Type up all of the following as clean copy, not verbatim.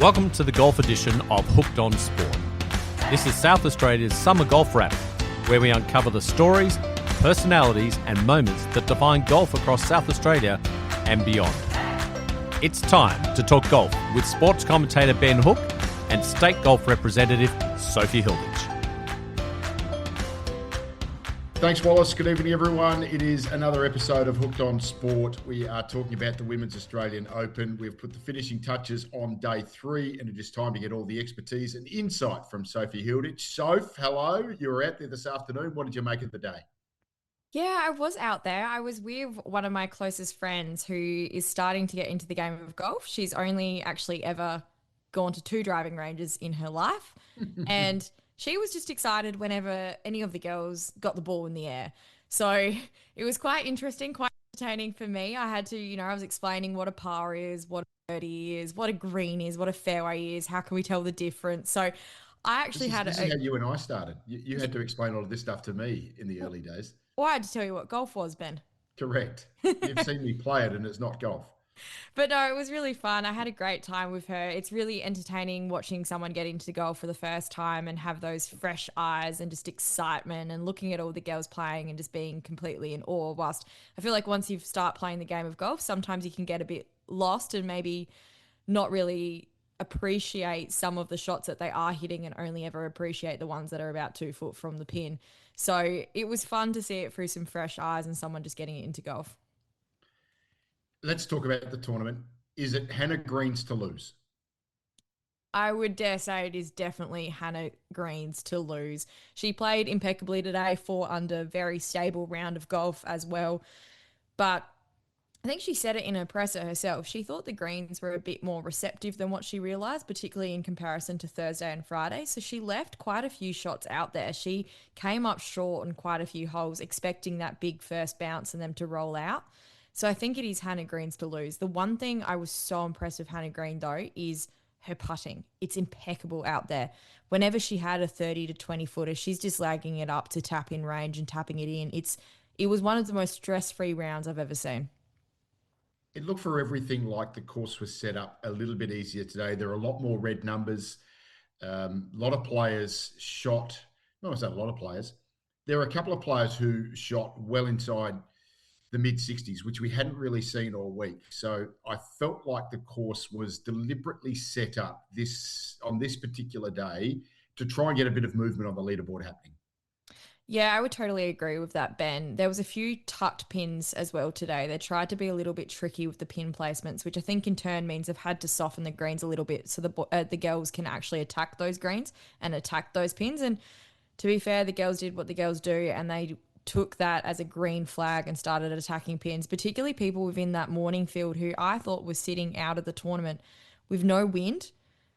Welcome to the golf edition of Hooked on Sport. This is South Australia's summer golf wrap, where we uncover the stories, personalities and moments that define golf across South Australia and beyond. It's time to talk golf with sports commentator Ben Hook and state golf representative Sophie Hilditch. Thanks, Wallace. Good evening, everyone. It is another episode of Hooked on Sport. We are talking about the Women's Australian Open. We've put the finishing touches on day 3, and it is time to get all the expertise and insight from Sophie Hilditch. Soph, hello. You were out there this afternoon. What did you make of the day? Yeah, I was out there. I was with one of my closest friends who is starting to get into the game of golf. She's only actually ever gone to 2 driving ranges in her life. And she was just excited whenever any of the girls got the ball in the air. So it was quite interesting, quite entertaining for me. I had to, I was explaining what a par is, what a birdie is, what a green is, what a fairway is, how can we tell the difference. So I actually This is how you and I started. You had to explain all of this stuff to me in the early days. Well, I had to tell you what golf was, Ben. Correct. You've seen me play it and it's not golf. But no, it was really fun. I had a great time with her. It's really entertaining watching someone get into golf for the first time and have those fresh eyes and just excitement and looking at all the girls playing and just being completely in awe. Whilst I feel like once you start playing the game of golf, sometimes you can get a bit lost and maybe not really appreciate some of the shots that they are hitting and only ever appreciate the ones that are about 2 foot from the pin. So it was fun to see it through some fresh eyes and someone just getting into golf. Let's talk about the tournament. Is it Hannah Green's to lose? I would dare say it is definitely Hannah Green's to lose. She played impeccably today, 4 under, very stable round of golf as well. But I think she said it in her presser herself. She thought the greens were a bit more receptive than what she realised, particularly in comparison to Thursday and Friday. So she left quite a few shots out there. She came up short on quite a few holes, expecting that big first bounce and them to roll out. So I think it is Hannah Green's to lose. The one thing I was so impressed with Hannah Green, though, is her putting. It's impeccable out there. Whenever she had a 30 to 20 footer, she's just lagging it up to tap in range and tapping it in. It was one of the most stress-free rounds I've ever seen. It looked for everything like the course was set up a little bit easier today. There are a lot more red numbers. A lot of players shot, not say a lot of players. There were a couple of players who shot well inside the mid-60s, which we hadn't really seen all week. So I felt like the course was deliberately set up on this particular day to try and get a bit of movement on the leaderboard happening. Yeah, I would totally agree with that, Ben. There was a few tucked pins as well today. They tried to be a little bit tricky with the pin placements, which I think in turn means they've had to soften the greens a little bit so the girls can actually attack those greens and attack those pins. And to be fair, the girls did what the girls do, and they took that as a green flag and started attacking pins, particularly people within that morning field who I thought was sitting out of the tournament with no wind.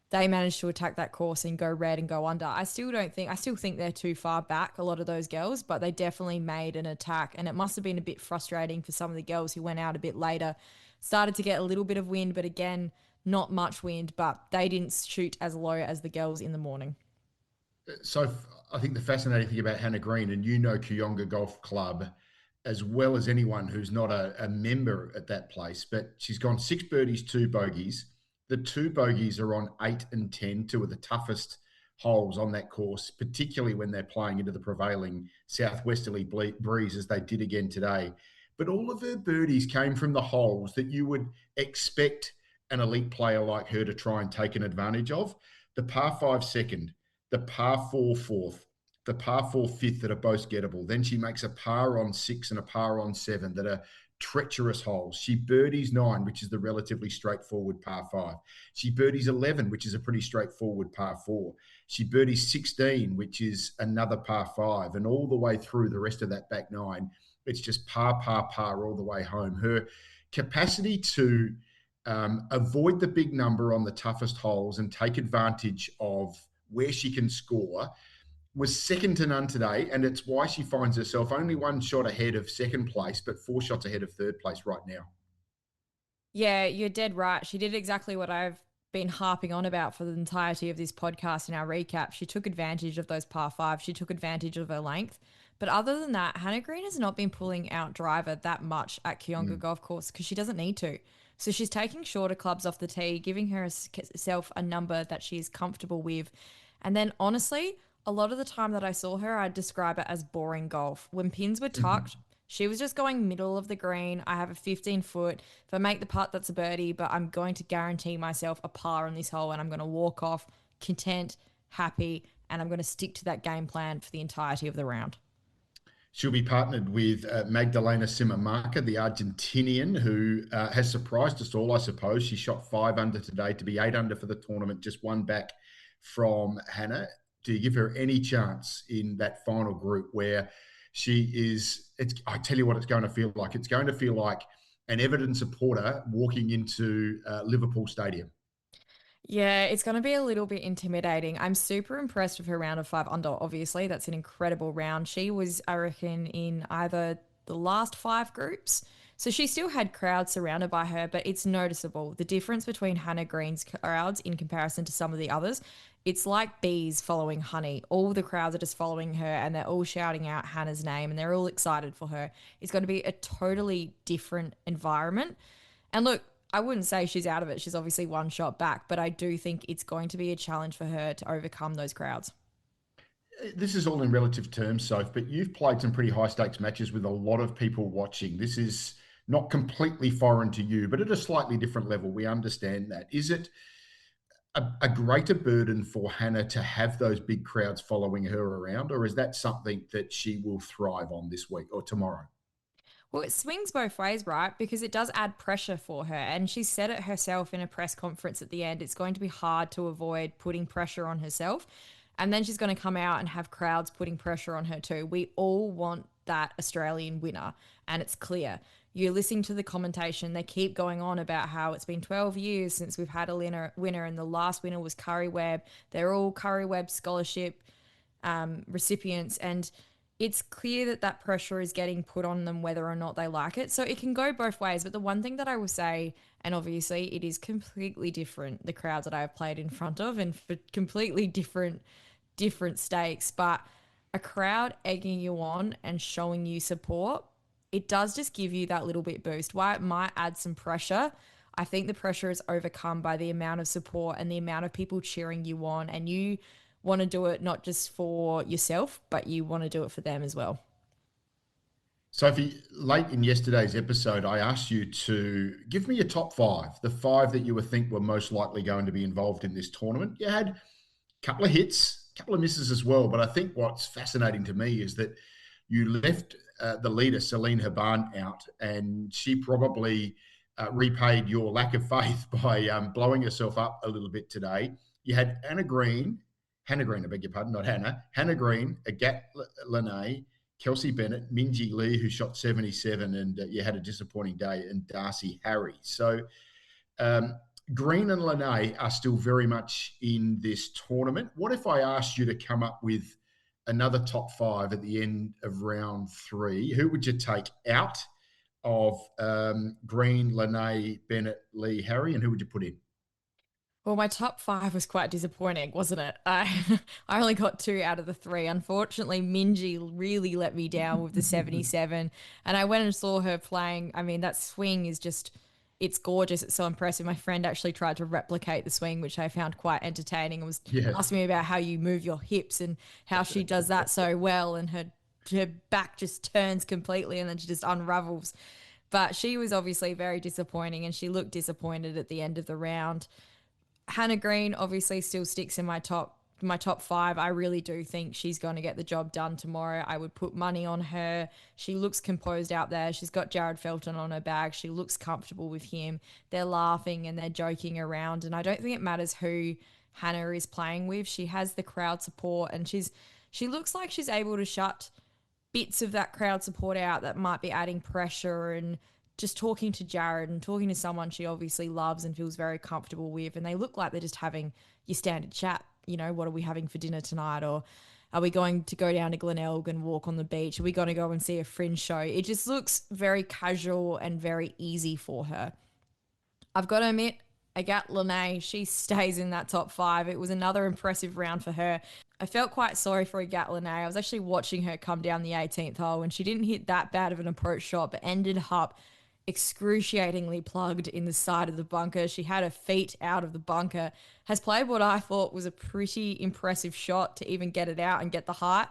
They managed to attack that course and go red and go under. I still think they're too far back, a lot of those girls, but they definitely made an attack, and it must have been a bit frustrating for some of the girls who went out a bit later. Started to get a little bit of wind, but again, not much wind, but they didn't shoot as low as the girls in the morning. So I think the fascinating thing about Hannah Green, and Kooyonga Golf Club as well as anyone who's not a member at that place, but she's gone 6 birdies, 2 bogeys. The 2 bogeys are on 8 and 10, 2 of the toughest holes on that course, particularly when they're playing into the prevailing southwesterly breeze as they did again today. But all of her birdies came from the holes that you would expect an elite player like her to try and take an advantage of. The par 5 second, the par 4 fourth, the par 4 fifth that are both gettable. Then she makes a par on 6 and a par on 7 that are treacherous holes. She birdies 9, which is the relatively straightforward par 5. She birdies 11, which is a pretty straightforward par 4. She birdies 16, which is another par 5. And all the way through the rest of that back 9, it's just par, par, par all the way home. Her capacity to avoid the big number on the toughest holes and take advantage of where she can score was second to none today, and it's why she finds herself only 1 shot ahead of second place, but 4 shots ahead of third place right now. Yeah, you're dead right. She did exactly what I've been harping on about for the entirety of this podcast in our recap. She took advantage of those par 5s. She took advantage of her length. But other than that, Hannah Green has not been pulling out driver that much at Kionga Golf Course because she doesn't need to. So she's taking shorter clubs off the tee, giving herself a number that she's comfortable with. And then honestly, a lot of the time that I saw her, I'd describe it as boring golf. When pins were tucked, she was just going middle of the green. I have a 15 foot. If I make the putt, that's a birdie, but I'm going to guarantee myself a par on this hole and I'm going to walk off content, happy, and I'm going to stick to that game plan for the entirety of the round. She'll be partnered with Magdalena Simamarca, the Argentinian, who has surprised us all, I suppose. She shot 5 under today to be 8 under for the tournament, just one back from Hannah. Do you give her any chance in that final group where she is, I tell you what it's going to feel like. It's going to feel like an Everton supporter walking into Liverpool Stadium. Yeah, it's going to be a little bit intimidating. I'm super impressed with her round of 5 under, obviously. That's an incredible round. She was, I reckon, in either the last 5 groups. So she still had crowds surrounded by her, but it's noticeable. The difference between Hannah Green's crowds in comparison to some of the others, it's like bees following honey. All the crowds are just following her and they're all shouting out Hannah's name and they're all excited for her. It's going to be a totally different environment. And look, I wouldn't say she's out of it. She's obviously one shot back, but I do think it's going to be a challenge for her to overcome those crowds. This is all in relative terms, Soph, but you've played some pretty high stakes matches with a lot of people watching. This is not completely foreign to you, but at a slightly different level. We understand that. Is it a greater burden for Hannah to have those big crowds following her around, or is that something that she will thrive on this week or tomorrow? Well, it swings both ways, right? Because it does add pressure for her. And she said it herself in a press conference at the end. It's going to be hard to avoid putting pressure on herself. And then she's going to come out and have crowds putting pressure on her too. We all want that Australian winner. And it's clear. You're listening to the commentation. They keep going on about how it's been 12 years since we've had a winner. And the last winner was Curry Webb. They're all Curry Webb scholarship recipients. And it's clear that that pressure is getting put on them whether or not they like it. So it can go both ways. But the one thing that I will say, and obviously it is completely different, the crowds that I have played in front of and for completely different stakes, but a crowd egging you on and showing you support, it does just give you that little bit boost. While it might add some pressure, I think the pressure is overcome by the amount of support and the amount of people cheering you on, and you want to do it not just for yourself, but you want to do it for them as well. Sophie, late in yesterday's episode, I asked you to give me your top 5, the 5 that you would think were most likely going to be involved in this tournament. You had a couple of hits, a couple of misses as well, but I think what's fascinating to me is that you left the leader, Celine Haban, out, and she probably repaid your lack of faith by blowing herself up a little bit today. You had Hannah Green, I beg your pardon, not Hannah. Hannah Green, Agat Lene, Kelsey Bennett, Minjee Lee, who shot 77, and you had a disappointing day, and Darcy Harry. So Green and Lene are still very much in this tournament. What if I asked you to come up with another top 5 at the end of round 3? Who would you take out of Green, Lene, Bennett, Lee, Harry, and who would you put in? Well, my top 5 was quite disappointing, wasn't it? I only got 2 out of the 3. Unfortunately, Minjee really let me down with the 77. And I went and saw her playing. I mean, that swing is just, it's gorgeous. It's so impressive. My friend actually tried to replicate the swing, which I found quite entertaining, and was asking me about how you move your hips and how she does that so well. And her back just turns completely and then she just unravels. But she was obviously very disappointing, and she looked disappointed at the end of the round. Hannah Green obviously still sticks in my top 5. I really do think she's going to get the job done tomorrow. I would put money on her. She looks composed out there. She's got Jared Felton on her bag. She looks comfortable with him. They're laughing and they're joking around, and I don't think it matters who Hannah is playing with. She has the crowd support, and she looks like she's able to shut bits of that crowd support out that might be adding pressure, and just talking to Jared and talking to someone she obviously loves and feels very comfortable with. And they look like they're just having your standard chat. You know, what are we having for dinner tonight? Or are we going to go down to Glenelg and walk on the beach? Are we going to go and see a fringe show? It just looks very casual and very easy for her. I've got to admit, Agathe Lene, she stays in that top five. It was another impressive round for her. I felt quite sorry for Agathe Lene. I was actually watching her come down the 18th hole, and she didn't hit that bad of an approach shot, but ended up excruciatingly plugged in the side of the bunker. She had her feet out of the bunker, has played what I thought was a pretty impressive shot to even get it out and get the height.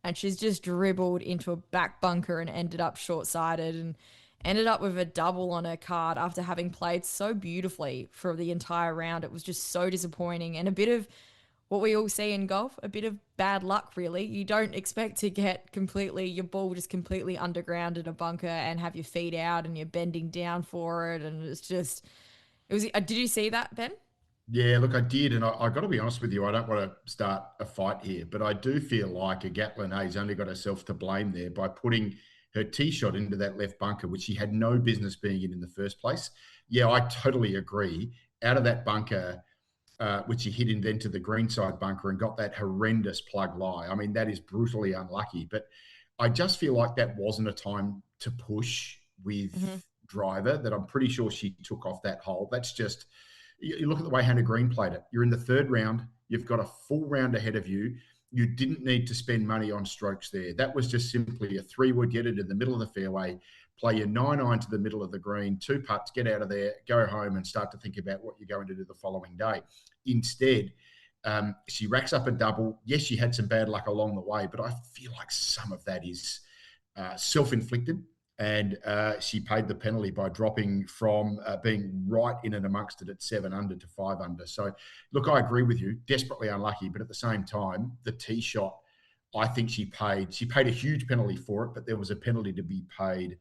And she's just dribbled into a back bunker and ended up short sighted and ended up with a double on her card after having played so beautifully for the entire round. It was just so disappointing and a bit of what we all see in golf, a bit of bad luck, really. You don't expect to get completely, your ball just completely underground in a bunker and have your feet out and you're bending down for it. And it's just, it was, did you see that, Ben? Yeah, look, I did, and I got to be honest with you. I don't want to start a fight here, but I do feel like Gatlin Hayes only got herself to blame there by putting her tee shot into that left bunker, which she had no business being in the first place. Yeah, I totally agree. Out of that bunker, which he hit into the greenside bunker and got that horrendous plug lie. I mean, that is brutally unlucky. But I just feel like that wasn't a time to push with driver that I'm pretty sure she took off that hole. That's just, you look at the way Hannah Green played it. You're in the third round. You've got a full round ahead of you. You didn't need to spend money on strokes there. That was just simply a three-wood, get it in the middle of the fairway, play your 9-iron to the middle of the green, two putts, get out of there, go home and start to think about what you're going to do the following day. Instead, she racks up a double. Yes, she had some bad luck along the way, but I feel like some of that is self-inflicted. And she paid the penalty by dropping from being right in and amongst it at 7 under to 5 under. So, look, I agree with you. Desperately unlucky, but at the same time, the tee shot, I think she paid. She paid a huge penalty for it, but there was a penalty to be paid.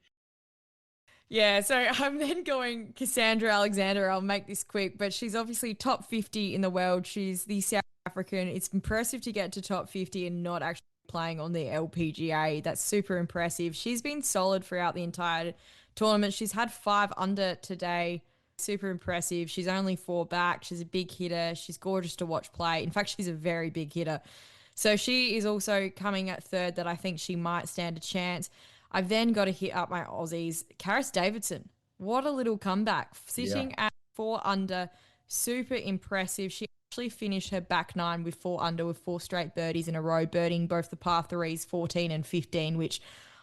Yeah, so I'm then going Cassandra Alexander. I'll make this quick, but she's obviously top 50 in the world. She's the South African. It's impressive to get to top 50 and not actually playing on the LPGA. That's super impressive. She's been solid throughout the entire tournament. She's had 5 under today. Super impressive. She's only 4 back. She's a big hitter. She's gorgeous to watch play. In fact, she's a very big hitter. So she is also coming at third that I think she might stand a chance. I've then got to hit up my Aussies. Karis Davidson, what a little comeback. Sitting at 4 under, super impressive. She actually finished her back 9 with 4 under with 4 straight birdies in a row, birding both the par 3s, 14 and 15, which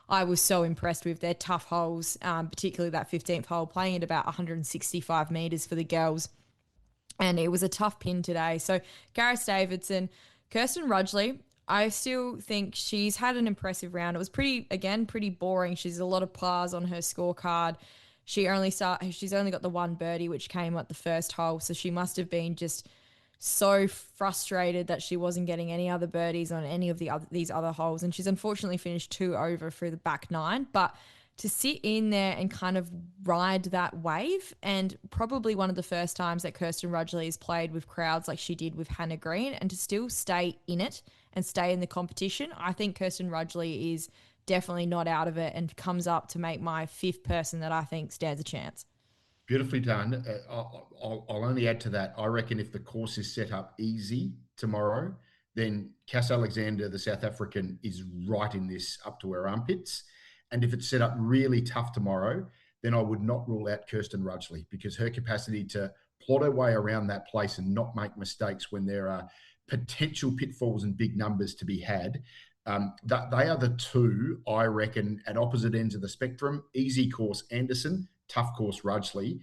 I was so impressed with. They're tough holes, particularly that 15th hole, playing at about 165 metres for the girls. And it was a tough pin today. So Karis Davidson, Kirsten Rudgley, I still think she's had an impressive round. It was pretty boring. She's a lot of pars on her scorecard. She's only got the 1 birdie, which came at the first hole. So she must have been just so frustrated that she wasn't getting any other birdies on any of these other holes. And she's unfortunately finished 2 over through the back 9. But to sit in there and kind of ride that wave, and probably one of the first times that Kirsten Rudgley has played with crowds like she did with Hannah Green, and to still stay in it and stay in the competition, I think Kirsten Rudgley is definitely not out of it and comes up to make my 5th person that I think stands a chance. Beautifully done. I'll only add to that. I reckon if the course is set up easy tomorrow, then Cass Alexander, the South African, is right in this up to her armpits. And if it's set up really tough tomorrow, then I would not rule out Kirsten Rudgley, because her capacity to plot her way around that place and not make mistakes when there are potential pitfalls and big numbers to be had, that they are the two, I reckon, at opposite ends of the spectrum. Easy course Anderson, tough course Rudgley.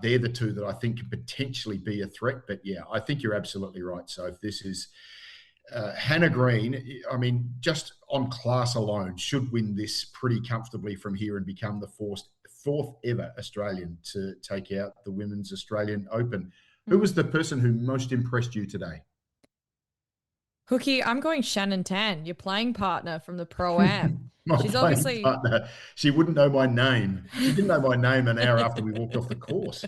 They're the two that I think can potentially be a threat. But yeah, I think you're absolutely right. So if this is Hannah Green, I mean, just on class alone, should win this pretty comfortably from here and become the fourth ever Australian to take out the Women's Australian Open. Who was the person who most impressed you today? Hookie, I'm going Shannon Tan, your playing partner from the Pro-Am. My She's playing obviously partner. She wouldn't know my name. She didn't know my name an hour after we walked off the course.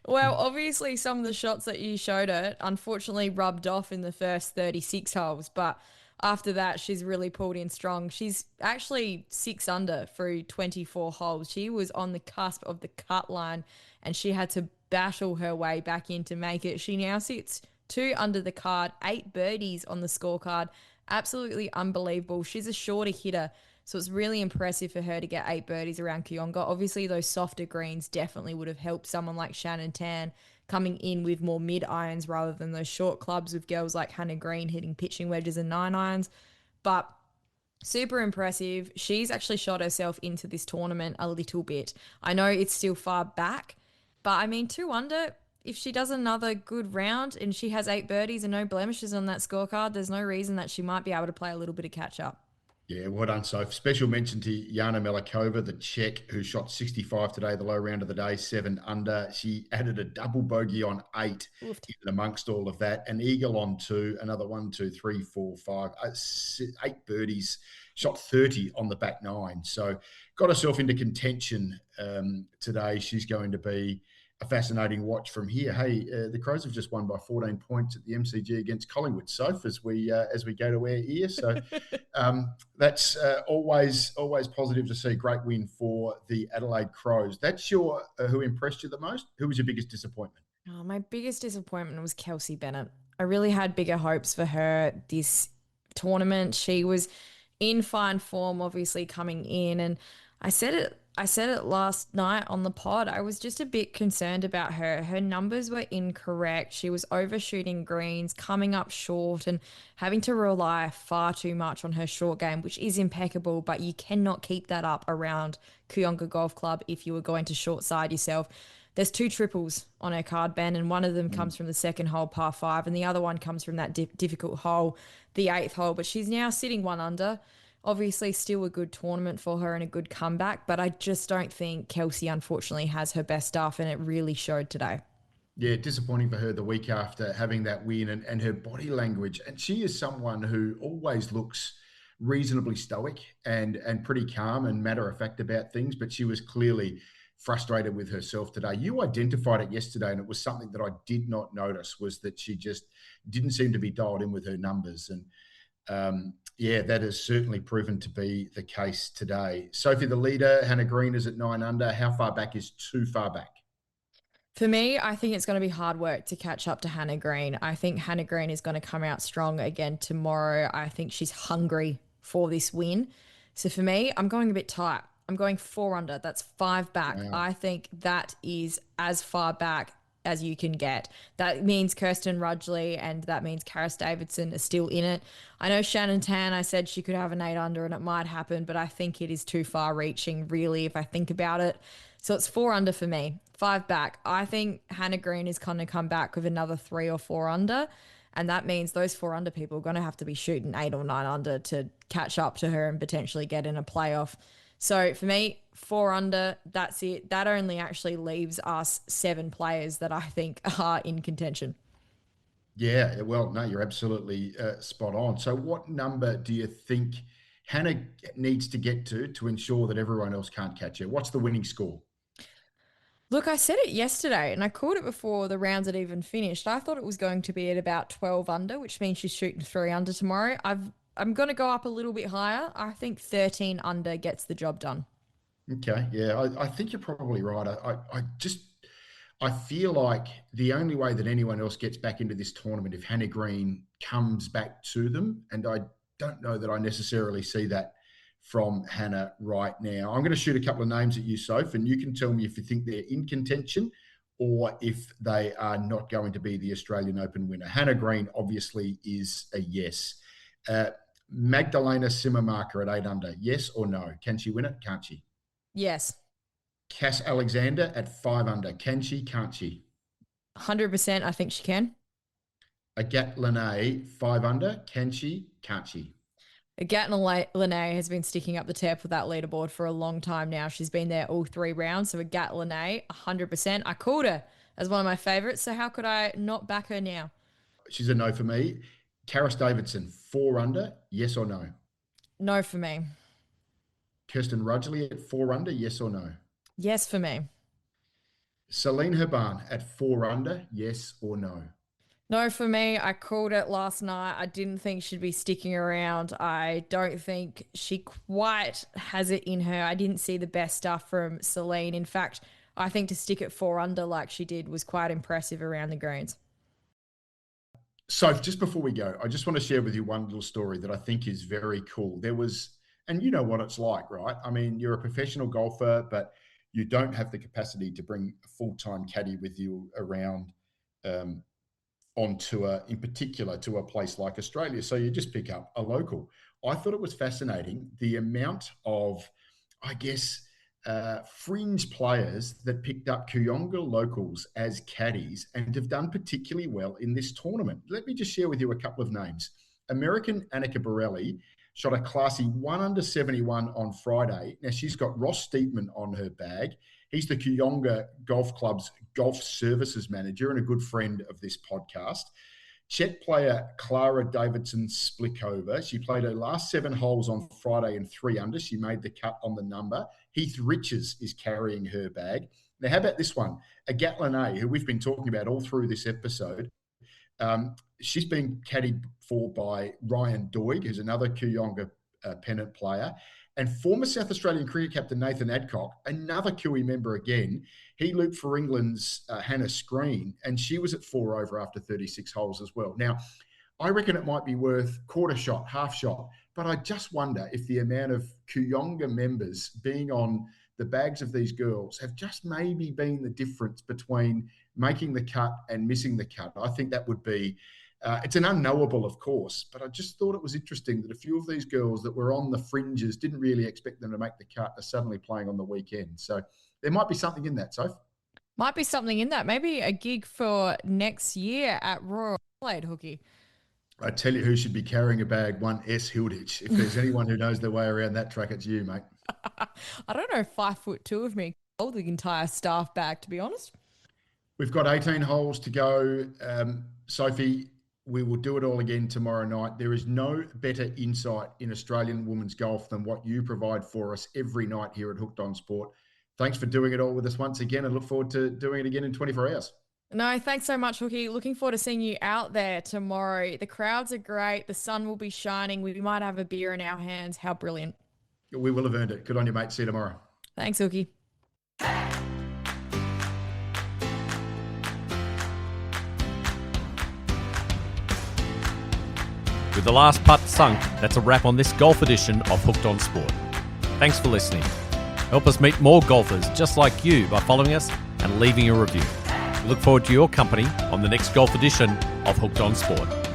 Well, obviously some of the shots that you showed her unfortunately rubbed off in the first 36 holes, but after that she's really pulled in strong. She's actually 6 under through 24 holes. She was on the cusp of the cut line and she had to battle her way back in to make it. She now sits 2 under the card, 8 birdies on the scorecard. Absolutely unbelievable. She's a shorter hitter. So it's really impressive for her to get 8 birdies around Kooyonga. Obviously, those softer greens definitely would have helped someone like Shannon Tan coming in with more mid irons rather than those short clubs with girls like Hannah Green hitting pitching wedges and 9 irons. But super impressive. She's actually shot herself into this tournament a little bit. I know it's still far back, but I mean, 2 under, if she does another good round and she has 8 birdies and no blemishes on that scorecard, there's no reason that she might be able to play a little bit of catch up. Yeah, well done, Soph. Special mention to Jana Melikova, the Czech, who shot 65 today, the low round of the day, 7 under. She added a double bogey on 8 Oofed. in amongst all of that. An eagle on 2, another 1, 2, 3, 4, 5, 8 birdies, shot 30 on the back 9. So got herself into contention today. She's going to be a fascinating watch from here. Hey, the Crows have just won by 14 points at the MCG against Collingwood, Soph, as we go to our ear. So that's always positive to see. Great win for the Adelaide Crows. That's your who impressed you the most? Who was your biggest disappointment? Oh, my biggest disappointment was Kelsey Bennett. I really had bigger hopes for her this tournament. She was in fine form, obviously coming in, and I said it. I said it last night on the pod. I was just a bit concerned about her. Her numbers were incorrect. She was overshooting greens, coming up short, and having to rely far too much on her short game, which is impeccable, but you cannot keep that up around Kooyonga Golf Club if you were going to short side yourself. There's 2 triples on her card, Ben, and one of them comes from the second hole, par 5, and the other one comes from that difficult hole, the 8th hole. But she's now sitting 1 under. Obviously, still a good tournament for her and a good comeback, but I just don't think Kelsey, unfortunately, has her best stuff, and it really showed today. Yeah, disappointing for her the week after having that win and her body language. And she is someone who always looks reasonably stoic and pretty calm and matter of fact about things, but she was clearly frustrated with herself today. You identified it yesterday, and it was something that I did not notice, was that she just didn't seem to be dialed in with her numbers. And yeah, that has certainly proven to be the case today. Sophie, the leader, Hannah Green is at 9 under. How far back is too far back? For me, I think it's going to be hard work to catch up to Hannah Green. I think Hannah Green is going to come out strong again tomorrow. I think she's hungry for this win. So for me, I'm going a bit tight. I'm going 4 under. That's 5 back. Wow. I think that is as far back as you can get. That means Kirsten Rudgley and that means Karis Davidson are still in it. I know Shannon Tan, I said she could have an 8 under and it might happen, but I think it is too far reaching, really, if I think about it. So it's 4 under for me, 5 back. I think Hannah Green is going to come back with another 3 or 4 under. And that means those 4 under people are going to have to be shooting 8 or 9 under to catch up to her and potentially get in a playoff. So for me, 4 under, that's it. That only actually leaves us 7 players that I think are in contention. Yeah, well, no, you're absolutely spot on. So what number do you think Hannah needs to get to ensure that everyone else can't catch her? What's the winning score? Look, I said it yesterday and I called it before the rounds had even finished. I thought it was going to be at about 12 under, which means she's shooting 3 under tomorrow. I'm going to go up a little bit higher. I think 13 under gets the job done. Okay, yeah, I think you're probably right. I feel like the only way that anyone else gets back into this tournament if Hannah Green comes back to them, and I don't know that I necessarily see that from Hannah right now. I'm going to shoot a couple of names at you, Soph, and you can tell me if you think they're in contention or if they are not going to be the Australian Open winner. Hannah Green obviously is a yes. Magdalena Simmermarker at 8 under, yes or no? Can she win it? Can't she? Yes. Cass Alexander at 5 under, can she? Can't she? 100%. I think she can. Agat Lene, 5 under, can she? Can't she? Gatna Lene has been sticking up the tap with that leaderboard for a long time now. She's been there all 3 rounds. So Agat Lene, 100%. I called her as one of my favourites. So how could I not back her now? She's a no for me. Karis Davidson, 4 under, yes or no? No for me. Kirsten Rudgley at 4 under, yes or no? Yes for me. Celine Herban at 4 under, yes or no? No for me. I called it last night. I didn't think she'd be sticking around. I don't think she quite has it in her. I didn't see the best stuff from Celine. In fact, I think to stick at 4 under like she did was quite impressive around the greens. So just before we go, I just want to share with you one little story that I think is very cool. There was And you know what it's like, right? I mean, you're a professional golfer, but you don't have the capacity to bring a full-time caddy with you around on tour, in particular to a place like Australia. So you just pick up a local. I thought it was fascinating the amount of, I guess, fringe players that picked up Kooyonga locals as caddies and have done particularly well in this tournament. Let me just share with you a couple of names. American Annika Borelli shot a classy 1 under 71 on Friday. Now, she's got Ross Steepman on her bag. He's the Kooyonga Golf Club's golf services manager and a good friend of this podcast. Chet player Clara Davidson Splikova. She played her last 7 holes on Friday in 3 under. She made the cut on the number. Heath Riches is carrying her bag. Now, how about this one? Gatlin A, who we've been talking about all through this episode. She's been caddied for by Ryan Doig, who's another Kooyonga pennant player, and former South Australian cricket captain Nathan Adcock, another Kiwi member again. He looped for England's Hannah Screen, and she was at 4 over after 36 holes as well. Now, I reckon it might be worth quarter shot, half shot, but I just wonder if the amount of Kooyonga members being on the bags of these girls have just maybe been the difference between making the cut and missing the cut. I think that would be, it's an unknowable, of course, but I just thought it was interesting that a few of these girls that were on the fringes, didn't really expect them to make the cut, are suddenly playing on the weekend. So there might be something in that, Soph. Might be something in that. Maybe a gig for next year at Royal Adelaide, Hookie. I tell you who should be carrying a bag, one S. Hilditch. If there's anyone who knows their way around that track, it's you, mate. I don't know, 5'2" of me hold the entire staff bag, to be honest. We've got 18 holes to go. Sophie, we will do it all again tomorrow night. There is no better insight in Australian women's golf than what you provide for us every night here at Hooked on Sport. Thanks for doing it all with us once again, and look forward to doing it again in 24 hours. No, thanks so much, Hookie. Looking forward to seeing you out there tomorrow. The crowds are great. The sun will be shining. We might have a beer in our hands. How brilliant. We will have earned it. Good on you, mate. See you tomorrow. Thanks, Hookie. With the last putt sunk, that's a wrap on this golf edition of Hooked on Sport. Thanks for listening. Help us meet more golfers just like you by following us and leaving a review. We look forward to your company on the next golf edition of Hooked on Sport.